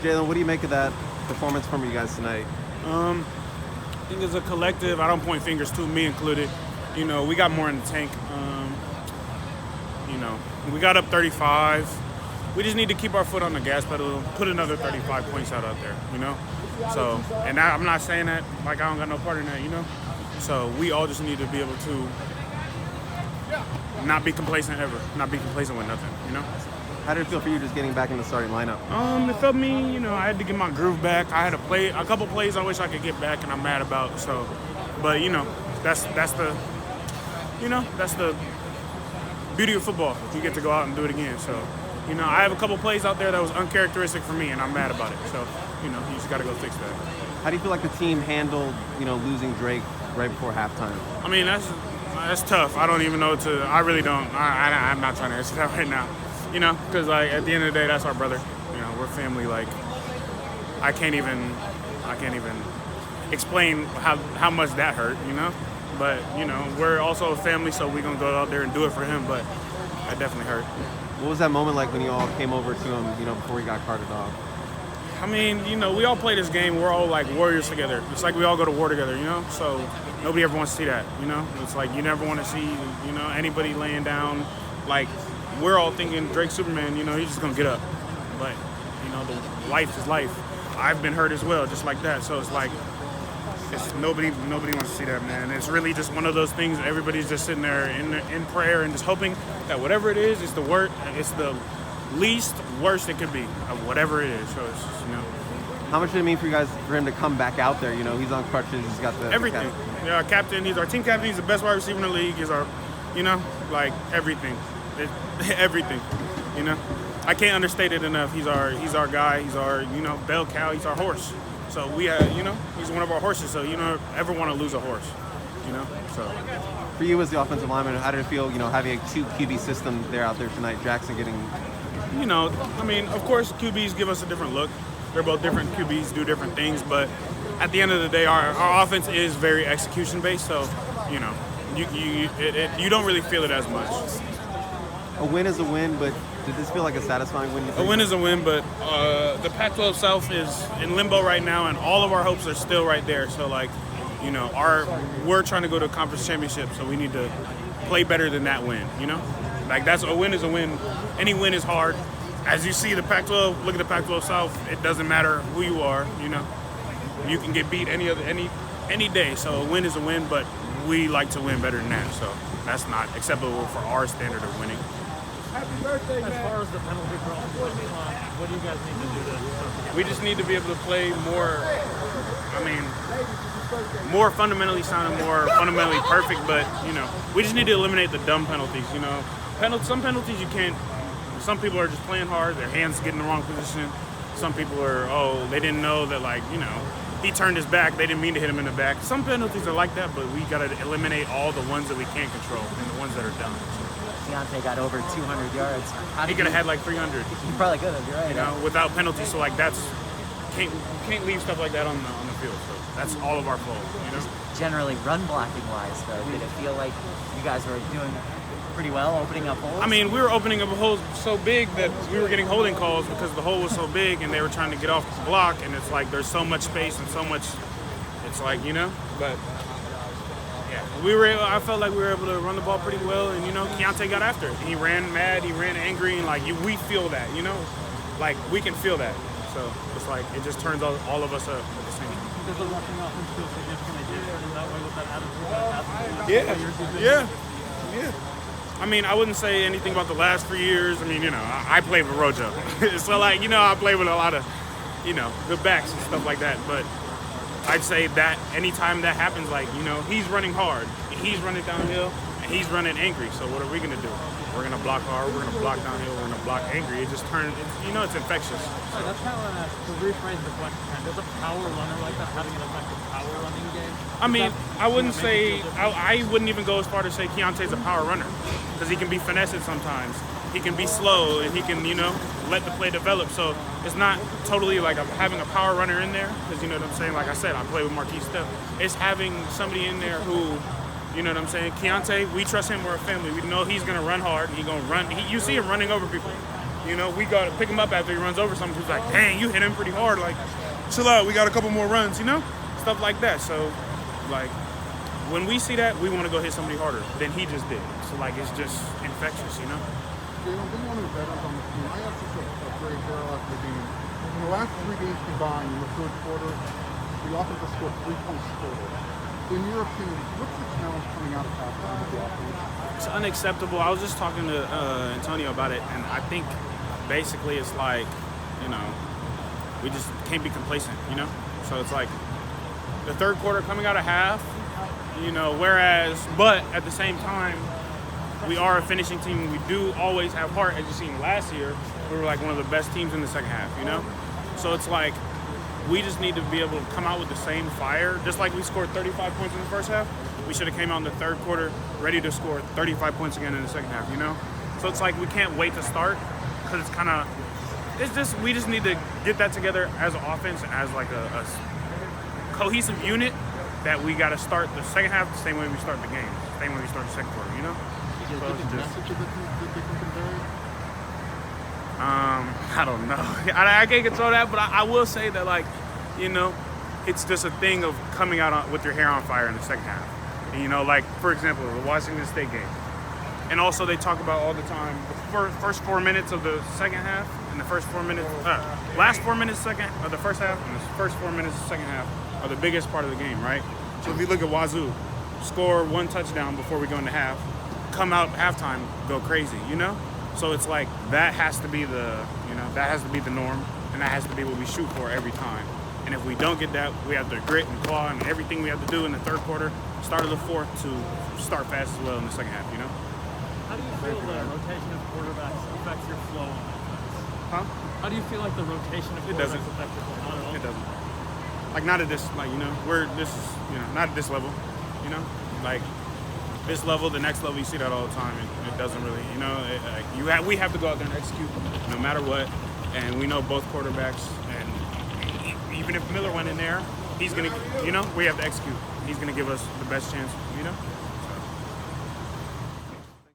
Jalen, what do you make of that performance from you guys tonight? I think as a collective, I don't point fingers too, me included. You know, we got more in the tank. You know, we got up 35. We just need to keep our foot on the gas pedal, put another 35 points out there, you know? So, and I'm not saying that like I don't got no part in that, you know? So we all just need to be able to not be complacent ever, not be complacent with nothing, you know? How did it feel for you just getting back in the starting lineup? It felt me, you know, I had to get my groove back. I had to play a couple plays I wish I could get back and I'm mad about, so. But, you know, that's the beauty of football. You get to go out and do it again, so. You know, I have a couple plays out there that was uncharacteristic for me and I'm mad about it, so, you know, you just got to go fix that. How do you feel like the team handled, you know, losing Drake right before halftime? I mean, that's tough. I don't even know I really don't. I'm not trying to answer that right now. You know, because like at the end of the day, that's our brother. You know, we're family. Like, I can't even explain how much that hurt. You know, but you know, we're also a family, so we're gonna go out there and do it for him. But that definitely hurt. What was that moment like when you all came over to him? You know, before he got carted off. I mean, you know, we all play this game. We're all like warriors together. It's like we all go to war together. You know, so nobody ever wants to see that. You know, it's like you never want to see anybody laying down like. We're all thinking Drake Superman, you know, he's just gonna get up. But, you know, the life is life. I've been hurt as well, just like that. So it's like, nobody wants to see that, man. It's really just one of those things that everybody's just sitting there in prayer and just hoping that whatever it is, it's the least worst it could be of whatever it is. So it's just, you know. How much did it mean for you guys, for him to come back out there? You know, he's on crutches, he's got the everything. Yeah, our captain, he's our team captain, he's the best wide receiver in the league, he's our, you know, like everything. Everything, you know. I can't understate it enough. He's our guy. He's our, you know, bell cow. He's our horse. So we have, you know, he's one of our horses. So you don't ever want to lose a horse, you know. So for you as the offensive lineman, how did it feel, you know, having a 2 QB system there out there tonight? Jackson getting, you know, I mean, of course, QBs give us a different look. They're both different QBs, do different things. But at the end of the day, our offense is very execution based. So, you know, you don't really feel it as much. A win is a win, but did this feel like a satisfying win? A win is a win, but the Pac-12 South is in limbo right now, and all of our hopes are still right there. So, like, you know, we're trying to go to a conference championship, so we need to play better than that win, you know? Like, that's a win is a win. Any win is hard. As you see the Pac-12, look at the Pac-12 South, it doesn't matter who you are, you know? You can get beat any day, so a win is a win, but we like to win better than that, so that's not acceptable for our standard of winning. Happy birthday, man. As far as the penalty problem, what do you guys need to do to? We just need to be able to play more, more fundamentally sound and more fundamentally perfect, but, you know, we just need to eliminate the dumb penalties, you know. Some penalties you can't, some people are just playing hard, their hands get in the wrong position. Some people are, they didn't know that, like, you know, he turned his back, they didn't mean to hit him in the back. Some penalties are like that, but we got to eliminate all the ones that we can't control and the ones that are dumb. Keaontay got over 200 yards. He could have had like 300. He probably could have, you're right. You know, without penalties, so like can't leave stuff like that on the field. So that's all of our fault, you know? Generally, run blocking wise, though, did it feel like you guys were doing pretty well, opening up holes? I mean, we were opening up holes so big that we were getting holding calls because the hole was so big and they were trying to get off the block, and it's like there's so much space and so much, it's like, you know, but yeah, I felt like we were able to run the ball pretty well, and, you know, Keaontay got after it. He ran mad, he ran angry, and, like, we feel that, you know? Like, we can feel that. So it's like, it just turns all of us up at the same time. Does the rushing offense feel significantly different in that way with that attitude? Yeah. I mean, I wouldn't say anything about the last 3 years. I mean, you know, I played with Rojo. So, like, you know, I played with a lot of, you know, good backs and stuff like that. But I'd say that anytime that happens, like, you know, he's running hard, he's running downhill, and he's running angry. So what are we going to do? We're going to block hard, we're going to block downhill, we're going to block angry. It just turns, you know, it's infectious. So that's kind of to rephrase the question. Does a power runner like that having an effective power running game? I mean, I wouldn't say, I wouldn't even go as far to say Keaontay's a power runner, because he can be finessed sometimes. He can be slow, and he can, you know, let the play develop. So it's not totally like having a power runner in there, because, you know what I'm saying? Like I said, I play with Marquise Steph. It's having somebody in there who, you know what I'm saying? Keaontay, we trust him. We're a family. We know he's going to run hard. He's going to run. You see him running over people. You know, we got to pick him up after he runs over something. He's like, dang, you hit him pretty hard. Like, chill out. We got a couple more runs, you know? Stuff like that. So, like, when we see that, we want to go hit somebody harder than he just did. So, like, it's just infectious, you know? Jalen, being one of the veterans on the team, I have such a great barrel after the game. In the last 3 games combined, in the third quarter, the offense has scored 3 points total. In your opinion, what's the challenge coming out of halftime with the offense? It's unacceptable. I was just talking to Antonio about it, and I think basically it's like, you know, we just can't be complacent, you know? So it's like the third quarter coming out of half, you know, but at the same time, we are a finishing team. We do always have heart. As you've seen last year, we were like one of the best teams in the second half, you know? So it's like we just need to be able to come out with the same fire. Just like we scored 35 points in the first half, we should have came out in the third quarter ready to score 35 points again in the second half, you know? So it's like we can't wait to start because we just need to get that together as an offense, as like a cohesive unit that we got to start the second half the same way we start the game, the same way we start the second quarter, you know? Is there a different message that they can convey? I don't know. I can't control that, but I will say that, like, you know, it's just a thing of coming out with your hair on fire in the second half. And, you know, like, for example, the Washington State game. And also they talk about all the time the first 4 minutes of the second half and the first 4 minutes, last 4 minutes of the first half and the first 4 minutes of the second half are the biggest part of the game, right? So if you look at Wazoo, score 1 touchdown before we go into half, come out halftime, go crazy, you know? So it's like that has to be the norm, and that has to be what we shoot for every time. And if we don't get that, we have to grit and claw and everything we have to do in the third quarter, start of the fourth, to start fast as well in the second half, you know? How do you feel the rotation of quarterbacks affects your flow on offense? Huh? How do you feel like the rotation of quarterbacks doesn't. affects your flow? Not at all? It doesn't. Like, not at this, like, you know, not at this level, you know? Like, this level, the next level, you see that all the time. It doesn't really, you know, we have to go out there and execute no matter what. And we know both quarterbacks, and even if Miller went in there, he's going to, you know, we have to execute. He's going to give us the best chance, you know?